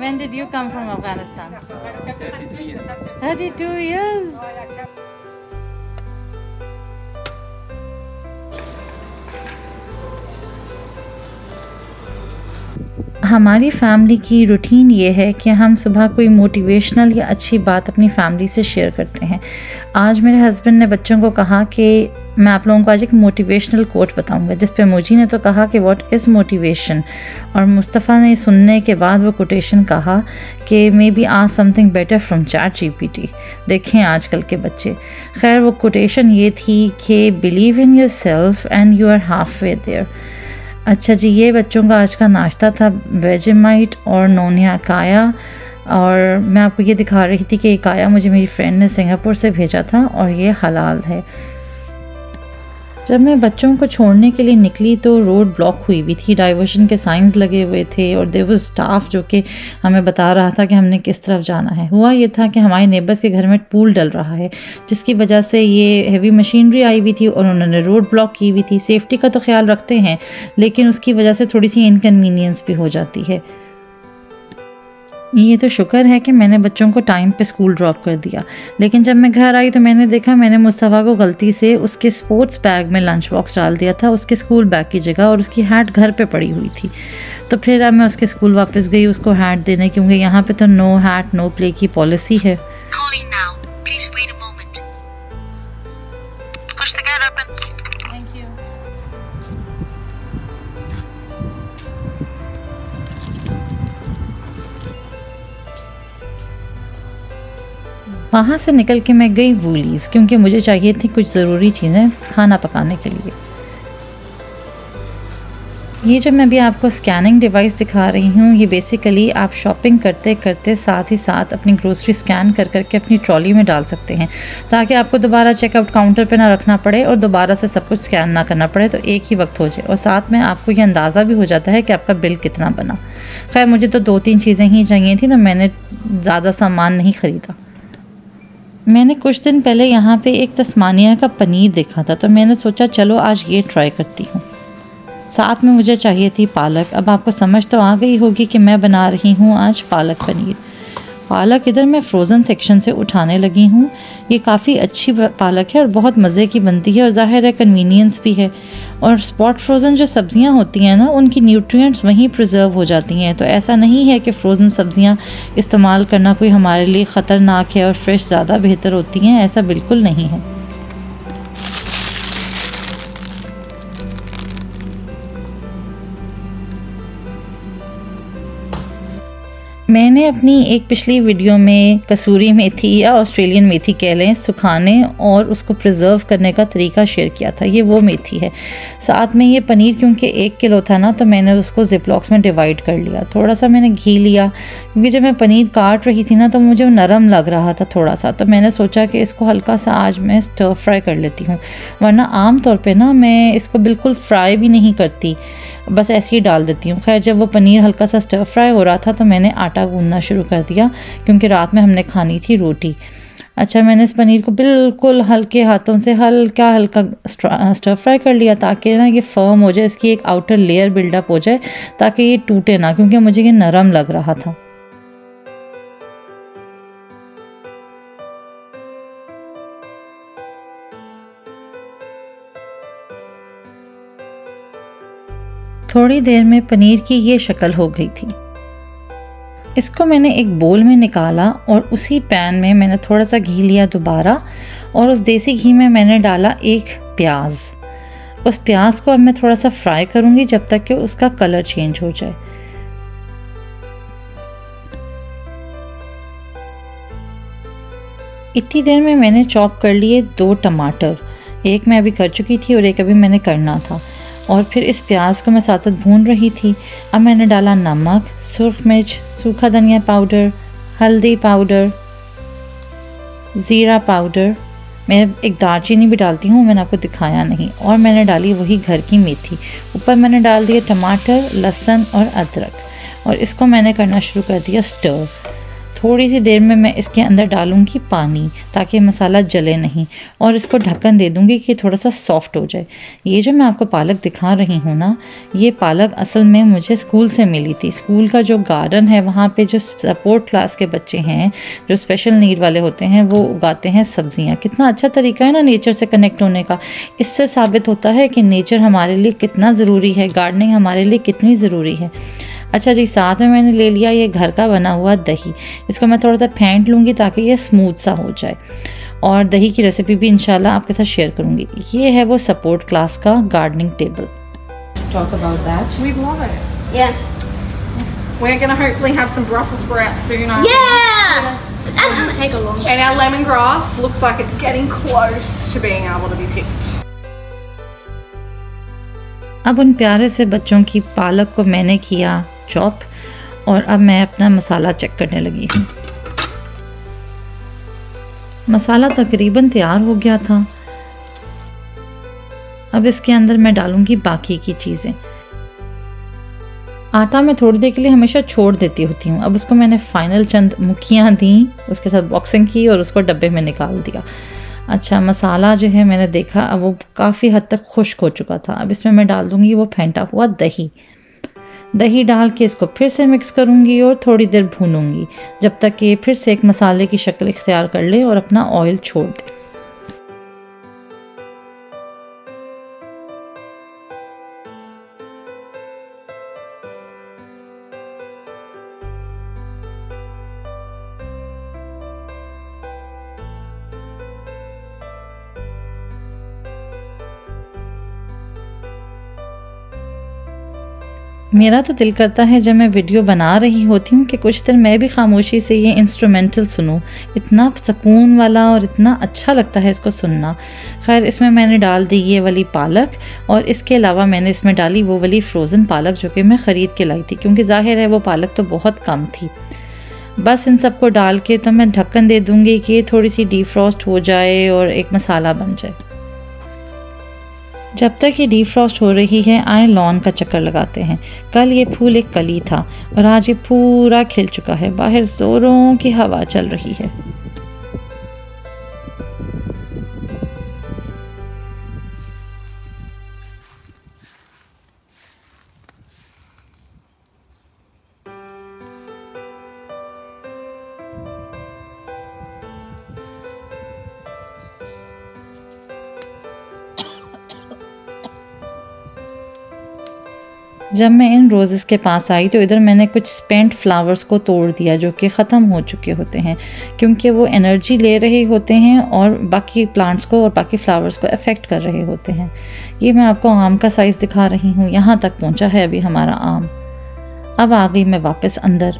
When did you come from Afghanistan? 32 years. 32 years. हमारी family की routine ये है कि हम सुबह कोई मोटिवेशनल या अच्छी बात अपनी फैमिली से शेयर करते हैं। आज मेरे हस्बैंड ने बच्चों को कहा कि मैं आप लोगों को आज एक मोटिवेशनल कोट बताऊंगा, जिस पे मोजी ने तो कहा कि व्हाट इज़ मोटिवेशन, और मुस्तफ़ा ने सुनने के बाद वो कोटेशन कहा कि may be ask something better from ChatGPT। देखें आजकल के बच्चे। खैर वो कोटेशन ये थी कि believe in yourself and you are half way there. अच्छा जी, ये बच्चों का आज का नाश्ता था, वेजेमाइट और नोनिया काया। और मैं आपको ये दिखा रही थी कि ये काया मुझे मेरी फ्रेंड ने सिंगापुर से भेजा था और ये हलाल है। जब मैं बच्चों को छोड़ने के लिए निकली तो रोड ब्लॉक हुई हुई थी, डाइवर्शन के साइंस लगे हुए थे और देयर वाज स्टाफ जो कि हमें बता रहा था कि हमने किस तरफ जाना है। हुआ ये था कि हमारे नेबर्स के घर में पूल डल रहा है, जिसकी वजह से ये हेवी मशीनरी आई हुई थी और उन्होंने रोड ब्लॉक की हुई थी। सेफ्टी का तो ख्याल रखते हैं, लेकिन उसकी वजह से थोड़ी सी इनकन्वीनियंस भी हो जाती है। ये तो शुक्र है कि मैंने बच्चों को टाइम पे स्कूल ड्रॉप कर दिया, लेकिन जब मैं घर आई तो मैंने देखा मैंने मुस्तफ़ा को गलती से उसके स्पोर्ट्स बैग में लंच बॉक्स डाल दिया था उसके स्कूल बैग की जगह, और उसकी हैट घर पे पड़ी हुई थी। तो फिर अब मैं उसके स्कूल वापस गई उसको हैट देने, क्योंकि यहाँ पे तो नो हैट नो प्ले की पॉलिसी है। वहाँ से निकल के मैं गई वूलीज़, क्योंकि मुझे चाहिए थी कुछ ज़रूरी चीज़ें खाना पकाने के लिए। ये जो मैं अभी आपको स्कैनिंग डिवाइस दिखा रही हूँ, ये बेसिकली आप शॉपिंग करते करते साथ ही साथ अपनी ग्रोसरी स्कैन कर करके अपनी ट्रॉली में डाल सकते हैं, ताकि आपको दोबारा चेकआउट काउंटर पे ना रखना पड़े और दोबारा से सब कुछ स्कैन ना करना पड़े, तो एक ही वक्त हो जाए। और साथ में आपको ये अंदाज़ा भी हो जाता है कि आपका बिल कितना बना। खैर मुझे तो 2-3 चीज़ें ही चाहिए थी, तो मैंने ज़्यादा सामान नहीं ख़रीदा। मैंने कुछ दिन पहले यहाँ पे एक तस्मानिया का पनीर देखा था, तो मैंने सोचा चलो आज ये ट्राई करती हूँ। साथ में मुझे चाहिए थी पालक। अब आपको समझ तो आ गई होगी कि मैं बना रही हूँ आज पालक पनीर। पालक इधर मैं फ़्रोज़न सेक्शन से उठाने लगी हूँ। ये काफ़ी अच्छी पालक है और बहुत मज़े की बनती है, और ज़ाहिर है कन्वीनियंस भी है। और स्पॉट फ्रोज़न जो सब्ज़ियाँ होती हैं ना, उनकी न्यूट्रिएंट्स वहीं प्रिजर्व हो जाती हैं। तो ऐसा नहीं है कि फ़्रोज़न सब्ज़ियाँ इस्तेमाल करना कोई हमारे लिए ख़तरनाक है और फ्रेश ज़्यादा बेहतर होती हैं, ऐसा बिल्कुल नहीं है। मैंने अपनी एक पिछली वीडियो में कसूरी मेथी या ऑस्ट्रेलियन मेथी कह लें, सुखाने और उसको प्रिजर्व करने का तरीका शेयर किया था। ये वो मेथी है। साथ में ये पनीर क्योंकि 1 किलो था ना, तो मैंने उसको जिपलॉक्स में डिवाइड कर लिया। थोड़ा सा मैंने घी लिया, क्योंकि जब मैं पनीर काट रही थी ना तो मुझे नरम लग रहा था थोड़ा सा, तो मैंने सोचा कि इसको हल्का सा आज मैं स्टर फ्राई कर लेती हूँ। वरना आम तौर पर ना मैं इसको बिल्कुल फ्राई भी नहीं करती, बस ऐसे ही डाल देती हूँ। खैर जब वो पनीर हल्का सा स्टर फ्राई हो रहा था तो मैंने आटा गूंदना शुरू कर दिया, क्योंकि रात में हमने खानी थी रोटी। अच्छा, मैंने इस पनीर को बिल्कुल हल्के हाथों से हल्का स्टर फ्राई कर लिया, ताकि ना ये फर्म हो जाए, इसकी एक आउटर लेयर बिल्डअप हो जाए, ताकि ये टूटे ना, क्योंकि मुझे ये नरम लग रहा था। थोड़ी देर में पनीर की ये शक्ल हो गई थी। इसको मैंने एक बोल में निकाला और उसी पैन में मैंने थोड़ा सा घी लिया दोबारा, और उस देसी घी में मैंने डाला एक प्याज। उस प्याज को अब मैं थोड़ा सा फ्राई करूंगी जब तक कि उसका कलर चेंज हो जाए। इतनी देर में मैंने चॉप कर लिए 2 टमाटर, एक मैं अभी कर चुकी थी और एक अभी मैंने करना था। और फिर इस प्याज को मैं साथ साथ भून रही थी। अब मैंने डाला नमक, सुर्ख मिर्च, सूखा धनिया पाउडर, हल्दी पाउडर, ज़ीरा पाउडर, मैं एक दालचीनी भी डालती हूँ, मैंने आपको दिखाया नहीं। और मैंने डाली वही घर की मेथी। ऊपर मैंने डाल दिए टमाटर, लहसुन और अदरक, और इसको मैंने करना शुरू कर दिया स्टर। थोड़ी सी देर में मैं इसके अंदर डालूंगी पानी ताकि मसाला जले नहीं, और इसको ढक्कन दे दूंगी कि थोड़ा सा सॉफ्ट हो जाए। ये जो मैं आपको पालक दिखा रही हूँ ना, ये पालक असल में मुझे स्कूल से मिली थी। स्कूल का जो गार्डन है वहाँ पे जो सपोर्ट क्लास के बच्चे हैं, जो स्पेशल नीड वाले होते हैं, वो उगाते हैं सब्जियाँ। कितना अच्छा तरीका है ना नेचर से कनेक्ट होने का। इससे साबित होता है कि नेचर हमारे लिए कितना ज़रूरी है, गार्डनिंग हमारे लिए कितनी ज़रूरी है। अच्छा जी, साथ में मैंने ले लिया ये घर का बना हुआ दही। इसको मैं थोड़ा सा फेंट लूँगी ताकि ये स्मूथ सा हो जाए, और दही की रेसिपी भी इंशाल्लाह आपके साथ शेयर करूँगी। ये है वो सपोर्ट क्लास का gardening table. Talk about that. We love it. Yeah. We're going to hopefully have some Brussels sprouts soon. I think. Yeah. It's gonna take a long time. And our lemongrass looks like it's getting close to being able to be picked. अब उन प्यारे से बच्चों की पालक को मैंने किया चॉप, और अब मैं अपना मसाला चेक करने लगी हूँ। मसाला तकरीबन तैयार हो गया था। अब इसके अंदर मैं डालूंगी बाकी की चीज़ें। आटा मैं थोड़ी देर के लिए हमेशा छोड़ देती होती हूँ। अब उसको मैंने फाइनल चंद मुखियाँ दी, उसके साथ बॉक्सिंग की और उसको डब्बे में निकाल दिया। अच्छा, मसाला जो है मैंने देखा अब वो काफ़ी हद तक खुश्क हो चुका था। अब इसमें मैं डाल दूँगी वो फेंटा हुआ दही। दही डाल के इसको फिर से मिक्स करूँगी और थोड़ी देर भूनूंगी जब तक कि फिर से एक मसाले की शक्ल इख्तियार कर ले और अपना ऑयल छोड़ दे। मेरा तो दिल करता है जब मैं वीडियो बना रही होती हूँ कि कुछ देर मैं भी खामोशी से ये इंस्ट्रूमेंटल सुनूँ। इतना सुकून वाला और इतना अच्छा लगता है इसको सुनना। खैर, इसमें मैंने डाल दी ये वाली पालक, और इसके अलावा मैंने इसमें डाली वो वाली फ्रोज़न पालक जो कि मैं ख़रीद के लाई थी, क्योंकि ज़ाहिर है वो पालक तो बहुत कम थी। बस इन सबको डाल के तो मैं ढक्कन दे दूँगी कि थोड़ी सी डीफ्रॉस्ट हो जाए और एक मसाला बन जाए। जब तक ये डीफ्रॉस्ट हो रही है, आए लॉन का चक्कर लगाते हैं। कल ये फूल एक कली था और आज ये पूरा खिल चुका है। बाहर जोरों की हवा चल रही है। जब मैं इन रोज़ेस के पास आई तो इधर मैंने कुछ स्पेंट फ्लावर्स को तोड़ दिया जो कि ख़त्म हो चुके होते हैं, क्योंकि वो एनर्जी ले रहे होते हैं और बाकी प्लांट्स को और बाकी फ्लावर्स को अफेक्ट कर रहे होते हैं। ये मैं आपको आम का साइज़ दिखा रही हूँ। यहाँ तक पहुँचा है अभी हमारा आम। अब आ गई मैं वापस अंदर।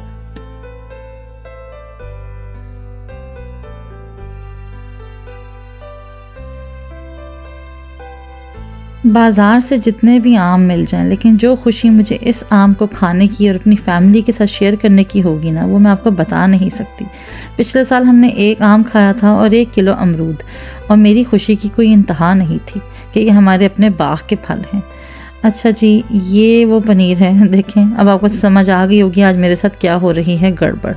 बाज़ार से जितने भी आम मिल जाएं, लेकिन जो खुशी मुझे इस आम को खाने की और अपनी फैमिली के साथ शेयर करने की होगी ना, वो मैं आपको बता नहीं सकती। पिछले साल हमने 1 आम खाया था और 1 किलो अमरूद, और मेरी खुशी की कोई इंतहा नहीं थी कि ये हमारे अपने बाग के फल हैं। अच्छा जी, ये वो पनीर है, देखें। अब आपको समझ आ गई होगी आज मेरे साथ क्या हो रही है गड़बड़।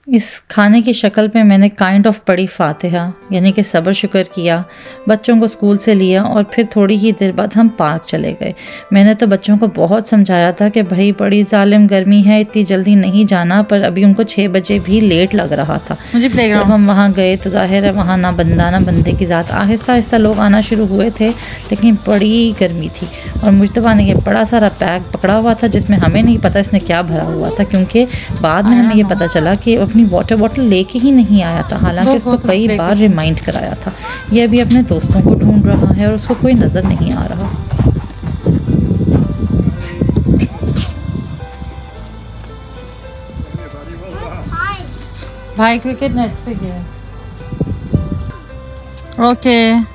इस खाने की शक्ल पे मैंने काइंड ऑफ पढ़ी फातिहा, यानी कि सब्र शुक्र किया, बच्चों को स्कूल से लिया और फिर थोड़ी ही देर बाद हम पार्क चले गए। मैंने तो बच्चों को बहुत समझाया था कि भाई बड़ी जालिम गर्मी है, इतनी जल्दी नहीं जाना, पर अभी उनको 6 बजे भी लेट लग रहा था। जब हम वहाँ गए तो जाहिर है वहाँ ना बंदा ना बंदे की ज़ात, आहिस्ता आहिस्ता लोग आना शुरू हुए थे, लेकिन बड़ी गर्मी थी। और मुश्तबा ने ये बड़ा सारा पैक पकड़ा हुआ था जिसमें हमें नहीं पता इसने क्या भरा हुआ था, क्योंकि बाद में हमें ये पता चला कि अपनी वाटर बॉटल लेके ही नहीं आया था, हालांकि उसको कई बार रिमाइंड कराया था। ये अभी अपने दोस्तों को ढूंढ रहा है और उसको कोई नज़र नहीं आ रहा। भाई क्रिकेट नेट पे गया। ओके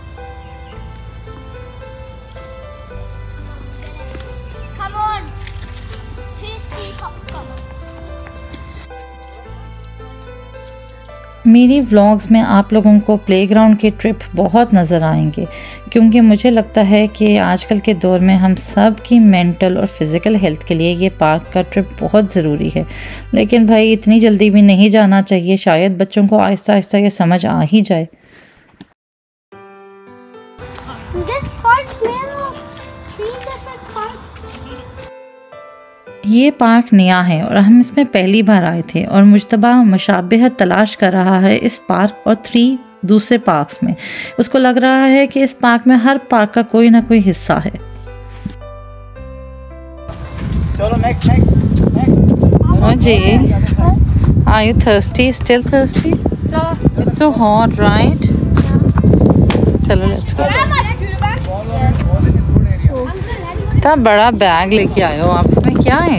मेरी व्लॉग्स में आप लोगों को प्लेग्राउंड के ट्रिप बहुत नज़र आएंगे, क्योंकि मुझे लगता है कि आजकल के दौर में हम सब की मेंटल और फिज़िकल हेल्थ के लिए ये पार्क का ट्रिप बहुत ज़रूरी है। लेकिन भाई इतनी जल्दी भी नहीं जाना चाहिए, शायद बच्चों को आहिस्ता आहिस्ता ये समझ आ ही जाए। ये पार्क नया है और हम इसमें पहली बार आए थे और मुज्तबा मुशाबिहत तलाश कर रहा है इस पार्क और 3 दूसरे पार्क्स में। उसको लग रहा है कि इस पार्क में हर पार्क का कोई ना कोई हिस्सा है। चलो नेक्स्ट जी, are you thirsty? Still thirsty? No. It's so hot, right? चलो let's go। इतना बड़ा बैग लेके आए हो आप, इसमें क्या है?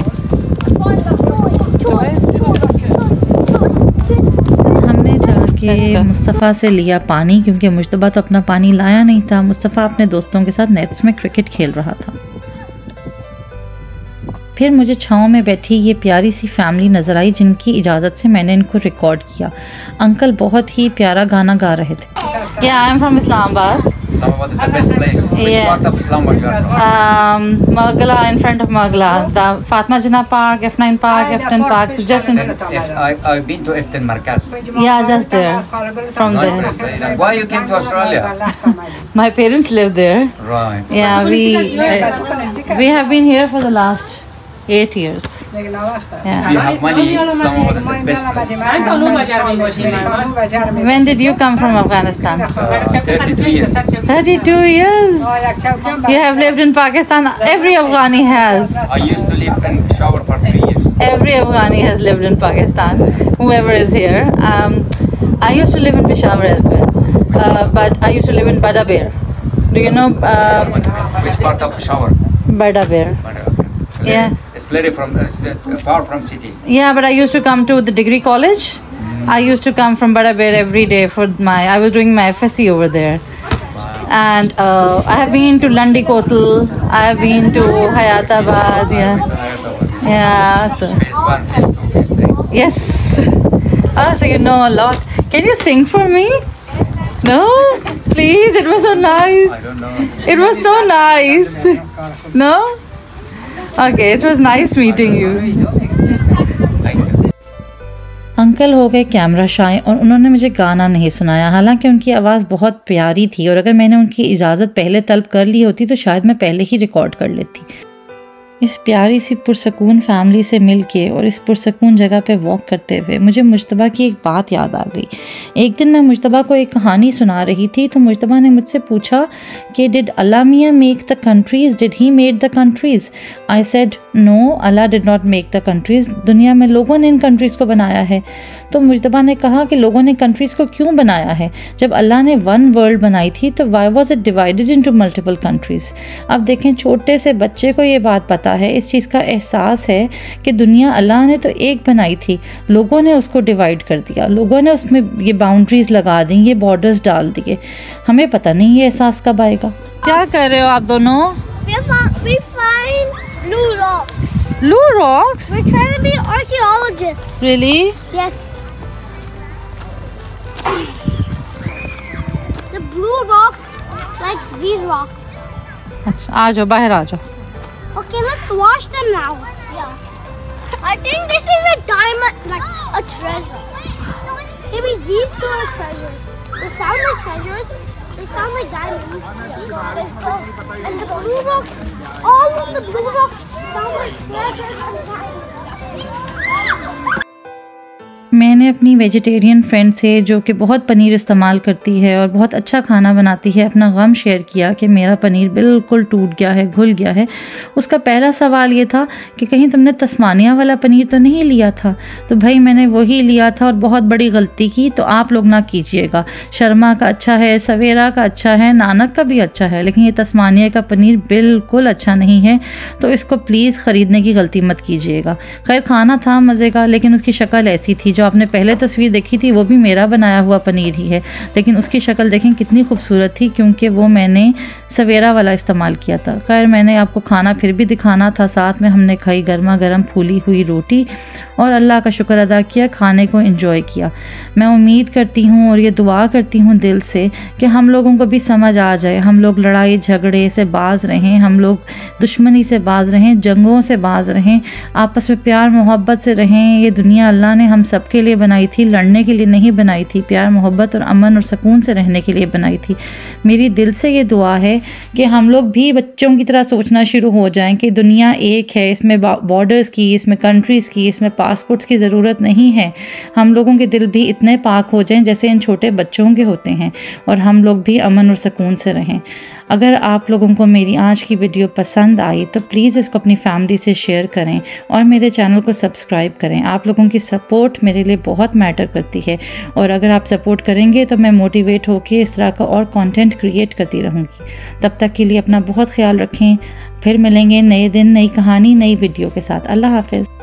हमने जाके मुस्तफ़ा से लिया पानी, क्योंकि मुज्तबा तो अपना पानी लाया नहीं था। मुस्तफ़ा अपने दोस्तों के साथ नेट्स में क्रिकेट खेल रहा था। फिर मुझे छाँव में बैठी ये प्यारी सी फैमिली नज़र आई, जिनकी इजाज़त से मैंने इनको रिकॉर्ड किया। अंकल बहुत ही प्यारा गाना गा रहे थे। Yeah, I'm from Islamabad. Islamabad is the best place. Which part of Islamabad you are from? Magla, in front of Magla, the Fatma Jinnah Park, F9 Park, F10 Park, so just in. I've been to F10 Markaz. Yeah, just there. From there. Why you came to Australia? My parents live there. Right. Yeah, we have been here for the last 8 years. If you have money, Islamabad is the best place. When did you come from Afghanistan? 32 years. 32 years. You have lived in Pakistan. Every Afghani has. I used to live in Peshawar for 3 years. Every Afghani has lived in Pakistan. Whoever is here. I used to live in Peshawar as well, but I used to live in Badaber. Do you know? Which part of Peshawar? Badaber. Yeah. It's very far from city. Yeah, but I used to come to the degree college. I used to come from Badaber every day for I was doing my FSc over there. And I have been to Landi Kotal. I have been to Hayatabad. Yeah. Yeah. So. Phase 1, phase 2, phase 3. Yes. Oh, so you know a lot. Can you sing for me? No? Please, it was so nice. I don't know. It was so nice. No? Okay, it was nice meeting you. Uncle हो गए camera shy और उन्होंने मुझे गाना नहीं सुनाया, हालांकि उनकी आवाज़ बहुत प्यारी थी और अगर मैंने उनकी इजाज़त पहले तलब कर ली होती तो शायद मैं पहले ही रिकॉर्ड कर लेती। इस प्यारी सी पुरसकून फैमिली से मिलके और इस पुरसकून जगह पे वॉक करते हुए मुझे मुज्तबा की एक बात याद आ गई। एक दिन मैं मुज्तबा को एक कहानी सुना रही थी तो मुज्तबा ने मुझसे पूछा कि डिड अल्लाह मियाँ make the countries, did he made the countries? I said no, Allah did not make the countries. दुनिया में लोगों ने इन कंट्रीज़ को बनाया है। तो मुज्तबा ने कहा कि लोगों ने कंट्रीज़ को क्यों बनाया है? जब अल्लाह ने वन वर्ल्ड बनाई थी तो why was it divided into multiple countries? अब देखें, छोटे से बच्चे को ये बात पता है, इस चीज़ का एहसास है कि दुनिया अल्लाह ने तो एक बनाई थी, लोगों ने उसको डिवाइड कर दिया, लोगों ने उसमें ये बाउंड्रीज लगा दी, ये बॉर्डर्स डाल दिए। हमें पता नहीं ये एहसास कब आएगा। क्या कर रहे हो आप दोनों? We find blue rocks. Blue rocks? We're trying to be archaeologists. Really? Yes. The blue rocks, like these rocks. अच्छा, आ जाओ, बाहर आ जाओ। Okay, let's wash them now. Yeah. I think this is a diamond, like a treasure. Maybe these two are treasures. They sound like treasures. They sound like diamonds. Let's go. And the blue rocks, all of the blue rocks sound like treasures and diamonds. मैंने अपनी vegetarian friend से, जो कि बहुत पनीर इस्तेमाल करती है और बहुत अच्छा खाना बनाती है, अपना गम शेयर किया कि मेरा पनीर बिल्कुल टूट गया है, घुल गया है। उसका पहला सवाल ये था कि कहीं तुमने तस्मानिया वाला पनीर तो नहीं लिया था? तो भाई मैंने वही लिया था और बहुत बड़ी गलती की, तो आप लोग ना कीजिएगा। शर्मा का अच्छा है, सवेरा का अच्छा है, नानक का भी अच्छा है, लेकिन ये तस्मानिया का पनीर बिल्कुल अच्छा नहीं है, तो इसको प्लीज़ ख़रीदने की गलती मत कीजिएगा। खैर खाना था मज़े का, लेकिन उसकी शक्ल ऐसी थी जो आपने पहले तस्वीर देखी थी वो भी मेरा बनाया हुआ पनीर ही है, लेकिन उसकी शक्ल देखें कितनी खूबसूरत थी, क्योंकि वो मैंने सवेरा वाला इस्तेमाल किया था। खैर मैंने आपको खाना फिर भी दिखाना था। साथ में हमने खाई गर्मा गर्म फूली हुई रोटी और अल्लाह का शुक्र अदा किया, खाने को एंजॉय किया। मैं उम्मीद करती हूँ और ये दुआ करती हूँ दिल से कि हम लोगों को भी समझ आ जाए, हम लोग लड़ाई झगड़े से बाज रहें, हम लोग दुश्मनी से बाज रहें, जंगों से बाज रहें, आपस में प्यार मोहब्बत से रहें। ये दुनिया अल्लाह ने हम सब के लिए बनाई थी, लड़ने के लिए नहीं बनाई थी, प्यार मोहब्बत और अमन और सुकून से रहने के लिए बनाई थी। मेरी दिल से ये दुआ है कि हम लोग भी बच्चों की तरह सोचना शुरू हो जाएं कि दुनिया एक है, इसमें बॉर्डर्स की, इसमें कंट्रीज़ की, इसमें पासपोर्ट्स की ज़रूरत नहीं है। हम लोगों के दिल भी इतने पाक हो जाएं जैसे इन छोटे बच्चों के होते हैं, और हम लोग भी अमन और सुकून से रहें। अगर आप लोगों को मेरी आज की वीडियो पसंद आई तो प्लीज़ इसको अपनी फैमिली से शेयर करें और मेरे चैनल को सब्सक्राइब करें। आप लोगों की सपोर्ट मेरे लिए बहुत मैटर करती है, और अगर आप सपोर्ट करेंगे तो मैं मोटिवेट होकर इस तरह का और कंटेंट क्रिएट करती रहूँगी। तब तक के लिए अपना बहुत ख्याल रखें। फिर मिलेंगे नए दिन, नई कहानी, नई वीडियो के साथ। अल्लाह हाफ़िज़।